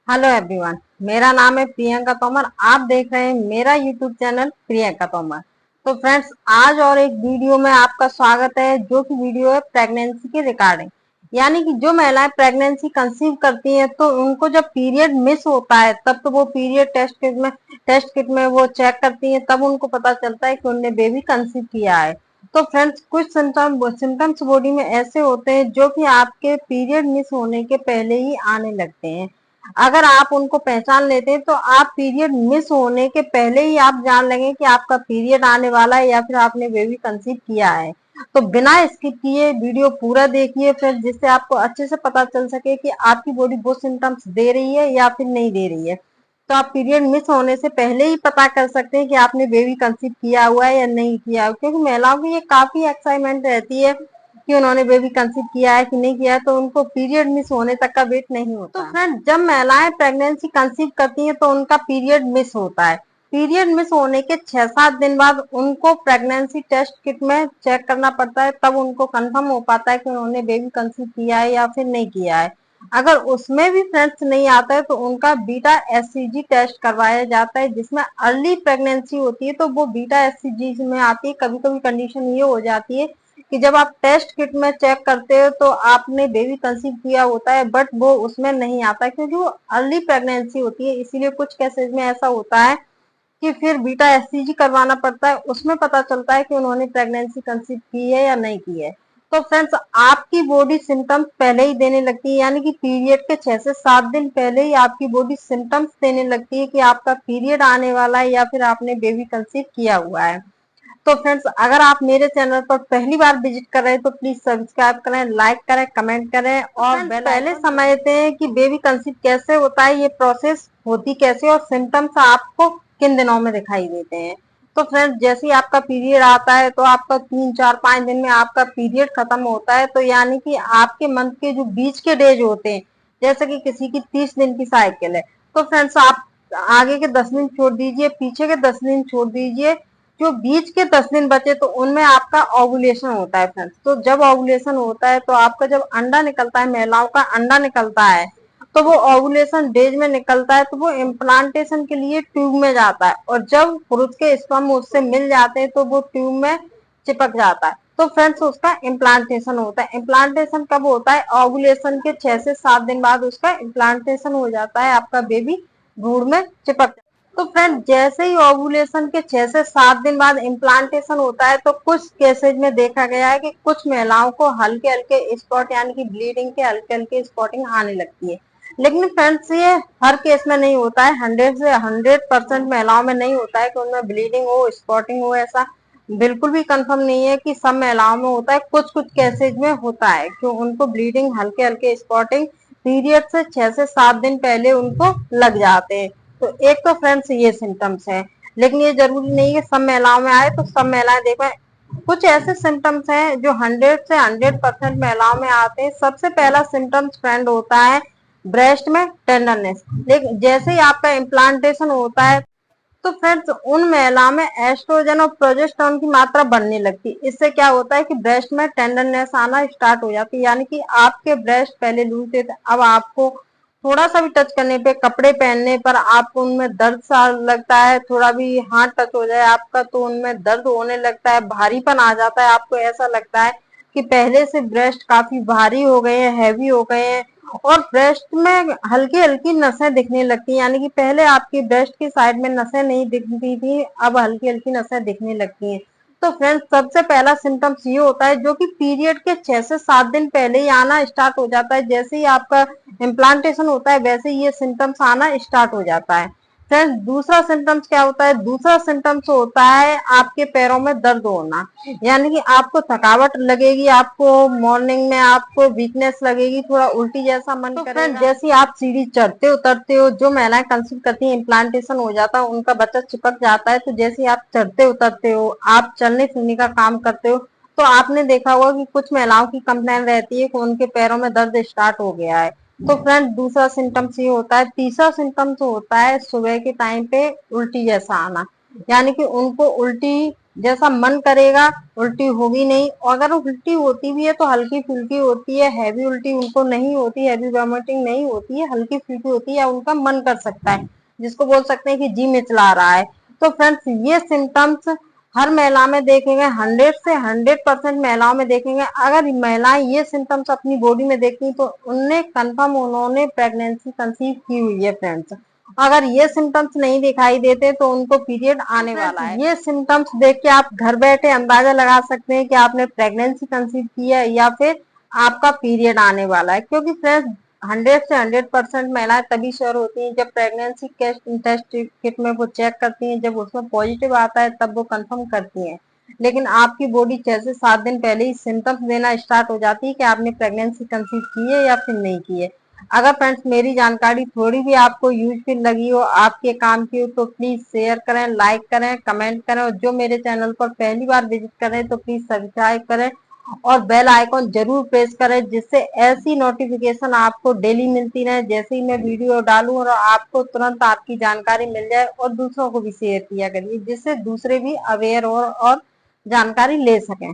Hello everyone. मेरा नाम है प्रियंका तोमर। आप देख रहे हैं मेरा यूट्यूब चैनल प्रियंका तोमर। तो फ्रेंड्स, आज और एक वीडियो में आपका स्वागत है, जो कि वीडियो है प्रेगनेंसी के रिगार्डिंग। यानी कि जो महिलाएं प्रेगनेंसी कंसीव करती हैं तो उनको जब पीरियड मिस होता है तब तो वो पीरियड टेस्ट किट में वो चेक करती हैं, तब उनको पता चलता है कि उनने बेबी कंसीव किया है। तो फ्रेंड्स, कुछ सिम्टम्स बॉडी में ऐसे होते हैं जो कि आपके पीरियड मिस होने के पहले ही आने लगते हैं। अगर आप उनको पहचान लेते हैं तो आप पीरियड मिस होने के पहले ही आप जान लेंगे कि आपका पीरियड आने वाला है या फिर आपने बेबी कंसीव किया है। तो बिना स्किप किए वीडियो पूरा देखिए, फिर जिससे आपको अच्छे से पता चल सके कि आपकी बॉडी वो सिम्टम्स दे रही है या फिर नहीं दे रही है। तो आप पीरियड मिस होने से पहले ही पता कर सकते हैं कि आपने बेबी कंसीव किया हुआ है या नहीं किया, क्योंकि महिलाओं की ये काफी एक्साइटमेंट रहती है कि उन्होंने बेबी कंसीव किया है कि नहीं किया है, तो उनको पीरियड मिस होने तक का वेट नहीं होता। तो फ्रेंड, जब महिलाएं प्रेगनेंसी कंसीव करती हैं तो उनका पीरियड मिस होता है। पीरियड मिस होने के 6-7 दिन बाद उनको प्रेगनेंसी टेस्ट किट में चेक करना पड़ता है, तब उनको कंफर्म हो पाता है कि उन्होंने बेबी कंसीव किया है या फिर नहीं किया है। अगर उसमें भी फ्रेंड्स नहीं आता है तो उनका बीटा एससीजी टेस्ट करवाया जाता है, जिसमें अर्ली प्रेगनेंसी होती है तो वो बीटा एससीजी में आती है। कभी कभी कंडीशन ये हो जाती है कि जब आप टेस्ट किट में चेक करते हो तो आपने बेबी कंसीव किया होता है, बट वो उसमें नहीं आता क्योंकि वो अर्ली प्रेगनेंसी होती है। इसीलिए कुछ केसेस में ऐसा होता है कि फिर बीटा एससीजी करवाना पड़ता है, उसमें पता चलता है कि उन्होंने प्रेगनेंसी कंसीव की है या नहीं की है। तो फ्रेंड्स, आपकी बॉडी सिम्टम्स पहले ही देने लगती है, यानी कि पीरियड के 6 से 7 दिन पहले ही आपकी बॉडी सिम्टम्स देने लगती है कि आपका पीरियड आने वाला है या फिर आपने बेबी कंसीव किया हुआ है। तो फ्रेंड्स, अगर आप मेरे चैनल पर पहली बार विजिट कर रहे हैं तो प्लीज सब्सक्राइब करें, लाइक करें, कमेंट करें और पहले समझते हैं कि बेबी कंसीव कैसे होता है, ये प्रोसेस होती कैसे और सिम्टम्स आपको किन दिनों में दिखाई देते हैं। तो फ्रेंड्स, जैसे ही आपका पीरियड आता है तो आपका 3-4-5 दिन में आपका पीरियड खत्म होता है, तो यानी कि आपके मंथ के जो बीच के डेज होते हैं, जैसे कि किसी की 30 दिन की साइकिल है, तो फ्रेंड्स आप आगे के 10 दिन छोड़ दीजिए, पीछे के 10 दिन छोड़ दीजिए, जो बीच के 10 दिन बचे तो उनमें आपका ओवुलेशन होता है फ्रेंड्स। तो जब ओवुलेशन होता है तो आपका जब अंडा निकलता है, महिलाओं का अंडा निकलता है, तो वो ओवुलेशन डेज में निकलता है तो वो इम्प्लांटेशन के लिए ट्यूब में जाता है, और जब पुरुष के स्पर्म उससे मिल जाते हैं तो वो ट्यूब में चिपक जाता है। तो फ्रेंड्स, उसका इम्प्लांटेशन होता है। इम्प्लांटेशन कब होता है? ओवुलेशन के 6 से 7 दिन बाद उसका इम्प्लांटेशन हो जाता है, आपका बेबी भ्रूण में चिपक। तो फ्रेंड, जैसे ही ओवुलेशन के 6 से 7 दिन बाद इम्प्लांटेशन होता है तो कुछ केसेज में देखा गया है कि कुछ महिलाओं को हल्के हल्के स्पॉट यानी कि ब्लीडिंग के हल्के हल्के स्पॉटिंग आने लगती है। लेकिन फ्रेंड्स, ये हर केस में नहीं होता है। 100% महिलाओं में नहीं होता है कि उनमें ब्लीडिंग हो, स्पॉटिंग हो। ऐसा बिल्कुल भी कंफर्म नहीं है कि सब महिलाओं में होता है। कुछ कुछ केसेज में होता है कि उनको ब्लीडिंग, हल्के हल्के स्पॉटिंग पीरियड से 6 से 7 दिन पहले उनको लग जाते हैं। तो एक तो फ्रेंड्स ये सिम्टम्स है, लेकिन ये जरूरी नहीं है सब महिलाओं में आए तो सब महिलाएं देखो। कुछ ऐसे सिम्टम्स हैं जो 100% महिलाओं में आते हैं। सबसे पहला सिम्टम्स फ्रेंड होता है ब्रेस्ट में टेंडरनेस। लेकिन जैसे ही आपका इम्प्लांटेशन होता है तो फ्रेंड्स उन महिलाओं में एस्ट्रोजन और प्रोजेस्टेरोन की मात्रा बढ़ने लगती है। इससे क्या होता है कि ब्रेस्ट में टेंडरनेस आना स्टार्ट हो जाती है, यानी कि आपके ब्रेस्ट पहले लूज थे, अब आपको थोड़ा सा भी टच करने पे, कपड़े पहनने पर आपको उनमें दर्द सा लगता है। थोड़ा भी हाथ टच हो जाए आपका तो उनमें दर्द होने लगता है, भारीपन आ जाता है। आपको ऐसा लगता है कि पहले से ब्रेस्ट काफी भारी हो गए हैं, हैवी हो गए हैं। और ब्रेस्ट में हल्की हल्की नसें दिखने लगती हैं, यानी कि पहले आपकी ब्रेस्ट की साइड में नसें नहीं दिखती थी, अब हल्की हल्की नसें दिखने लगती हैं। तो फ्रेंड्स, सबसे पहला सिम्टम्स ये होता है जो कि पीरियड के 6 से 7 दिन पहले ही आना स्टार्ट हो जाता है। जैसे ही आपका इम्प्लांटेशन होता है वैसे ही ये सिम्टम्स आना स्टार्ट हो जाता है। फ्रेंड्स, दूसरा सिम्टम्स क्या होता है? दूसरा सिम्टम्स होता है आपके पैरों में दर्द होना, यानी कि आपको थकावट लगेगी, आपको मॉर्निंग में आपको वीकनेस लगेगी, थोड़ा उल्टी जैसा मन करेगा। फ्रेंड्स, जैसे आप सीढ़ी चढ़ते उतरते हो, जो महिलाएं कंसीव करती हैं, इम्प्लांटेशन हो जाता है, उनका बच्चा चिपक जाता है, तो जैसे आप चढ़ते उतरते हो, आप चलने फिरने का काम करते हो, तो आपने देखा होगा कि कुछ महिलाओं की कंप्लेन रहती है कि उनके पैरों में दर्द स्टार्ट हो गया है। तो फ्रेंड, दूसरा सिम्टम्स ये होता है। तीसरा सिम्टम्स होता है सुबह के टाइम पे उल्टी जैसा आना, यानी कि उनको उल्टी जैसा मन करेगा, उल्टी होगी नहीं। और अगर उल्टी होती भी है तो हल्की फुल्की होती है, हैवी उल्टी उनको नहीं होती, हैवी वॉमिटिंग नहीं होती है, हल्की फुल्की होती है, या उनका मन कर सकता है, जिसको बोल सकते हैं कि जी मिचला रहा है। तो फ्रेंड्स ये सिम्टम्स हर महिला में देखेंगे, 100% महिलाओं में देखेंगे। अगर महिलाएं ये सिम्टम्स अपनी बॉडी में देखती तो उनने कंफर्म उन्होंने प्रेगनेंसी कंसीव की हुई है फ्रेंड्स। अगर ये सिम्टम्स नहीं दिखाई देते तो उनको पीरियड आने वाला है। ये सिम्टम्स देख के आप घर बैठे अंदाजा लगा सकते हैं कि आपने प्रेगनेंसी कंसीव की है या फिर आपका पीरियड आने वाला है। क्योंकि फ्रेंड्स 100% महिलाएं तभी श्योर होती हैं जब प्रेगनेंसी टेस्ट किट में वो चेक करती हैं, जब उसमें पॉजिटिव आता है तब वो कंफर्म करती हैं। लेकिन आपकी बॉडी 6 से 7 दिन पहले ही सिम्टम्स देना स्टार्ट हो जाती है कि आपने प्रेगनेंसी कंसीव की है या फिर नहीं की है। अगर फ्रेंड्स मेरी जानकारी थोड़ी भी आपको यूजफुल लगी हो, आपके काम की हो, तो प्लीज शेयर करें, लाइक करें, कमेंट करें, और जो मेरे चैनल पर पहली बार विजिट करें तो प्लीज सब्सक्राइब करें और बेल आइकॉन जरूर प्रेस करें, जिससे ऐसी नोटिफिकेशन आपको डेली मिलती रहे। जैसे ही मैं वीडियो डालूं और आपको तुरंत आपकी जानकारी मिल जाए, और दूसरों को भी शेयर किया करिए जिससे दूसरे भी अवेयर और जानकारी ले सकें।